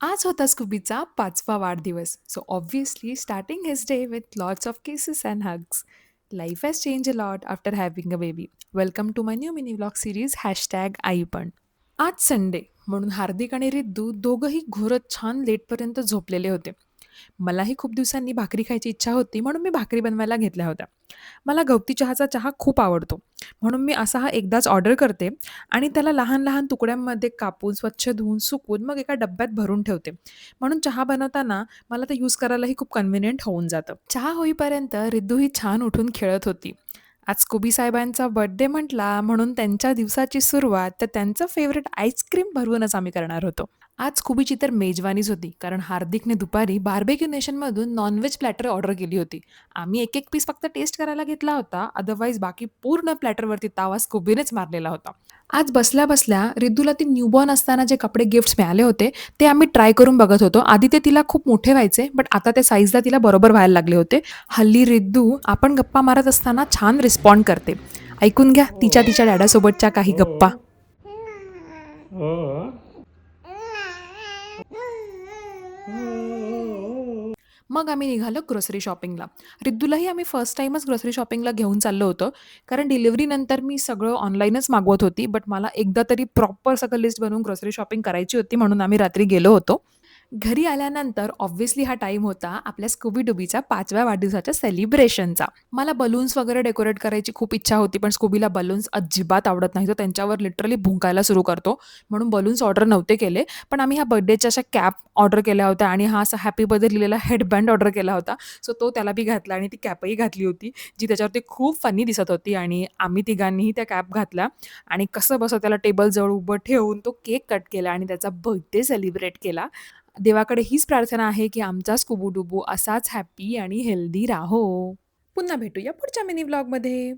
आज होता स्कूबीचा 5वा वाढदिवस. So obviously starting his day with lots of kisses and hugs. Life has changed a lot after having a baby. Welcome to my new mini vlog series #आईपण. आज Sunday म्हणून हार्दिक आणि रिद्धू दोघंही घोरत छान लेटपर्यंत झोपलेले होते. मलाही खूप दिवसांनी भाकरी खायची इच्छा होती म्हणून मी भाकरी बनवायला घेतल्या होत्या. मला गवती चहाचा चहा खूप आवडतो. म्हणून मी असा हा एकदाच ऑर्डर करते आणि त्याला लहान-लहान तुकड्यांमध्ये कापून, स्वच्छ धुवून, सुकवून मग एका डब्यात भरून ठेवते. म्हणून चहा बनवताना मला ते यूज करायलाही खूप कन्व्हिनियंट होऊन जातं. चहा होईपर्यंत रिद्धू ही छान उठून खेळत होती. आज स्कूबी साहेबांचा बर्थडे म्हटला म्हणून त्यांच्या दिवसाची सुरुवात तर त्यांचं फेव्हरेट आईस्क्रीम भरवूनच आम्ही करणार होतो. आज स्कूबीची तर मेजवानीच होती कारण हार्दिकने दुपारी बार्बेक्यू नेशनमधून नॉन-व्हेज प्लॅटर ऑर्डर केली होती. आम्ही एक-एक पीस फक्त टेस्ट करायला घेतला होता. अदरवाईज बाकी पूर्ण प्लॅटरवरती तावा स्कूबीनेच मारलेला होता. आज बसल्या-बसल्या रिद्धूला ती न्यूबॉर्न असताना जे कपडे गिफ्ट्स मिळाले होते, ते आम्ही ट्राय करून बघत होतो. आधी ते तिला खूप मोठे व्हायचे, बट आता ते साईजला तिला बरोबर व्हायला लागले होते. हल्ली रिद्धू आपण गप्पा मारत असताना छान रिस्पॉन्ड करते. ऐकून घ्या तिच्या डॅडासोबतच्या काही गप्पा. मग आम्ही निघालो ग्रोसरी शॉपिंगला. रिद्धूलाही आम्ही फर्स्ट टाईमच ग्रोसरी शॉपिंगला घेऊन चाललो होतो. कारण डिलिव्हरीनंतर मी सगळं ऑनलाईनच मागवत होती. बट मला एकदा तरी प्रॉपर सगळं लिस्ट बनवून ग्रोसरी शॉपिंग करायची होती म्हणून आम्ही रात्री गेलो होतो. घरी आल्यानंतर ऑब्व्हियसली हा टाईम होता आपल्या स्कूबी डुबीच्या 5व्या वाढदिवसाच्या सेलिब्रेशनचा. मला बलून्स वगैरे डेकोरेट करायची खूप इच्छा होती, पण स्कूबीला बलून्स अजिबात आवडत नाही. तो त्यांच्यावर लिटरली भुंकायला सुरू करतो. म्हणून बलून्स ऑर्डर नव्हते केले. पण आम्ही ह्या बर्थडेच्या अशा कॅप ऑर्डर केल्या होत्या आणि हा असा हॅपी बर्थडे लिहिलेला हेडबँड ऑर्डर केला होता. सो तो त्याला बी घातला आणि ती कॅपही घातली होती, जी त्याच्यावरती खूप फनी दिसत होती आणि आम्ही तिघांनीही त्या कॅप घातल्या आणि कसंबसं त्याला टेबलजवळ उभं ठेवून तो केक कट केला आणि त्याचा बर्थडे सेलिब्रेट केला. देवाकडे हीच प्रार्थना आहे, की आमचा स्कूबू-डुबू असाच हॅपी आणि हेल्दी राहो. पुन्हा भेटूया पुढच्या मिनी व्लॉगमध्ये.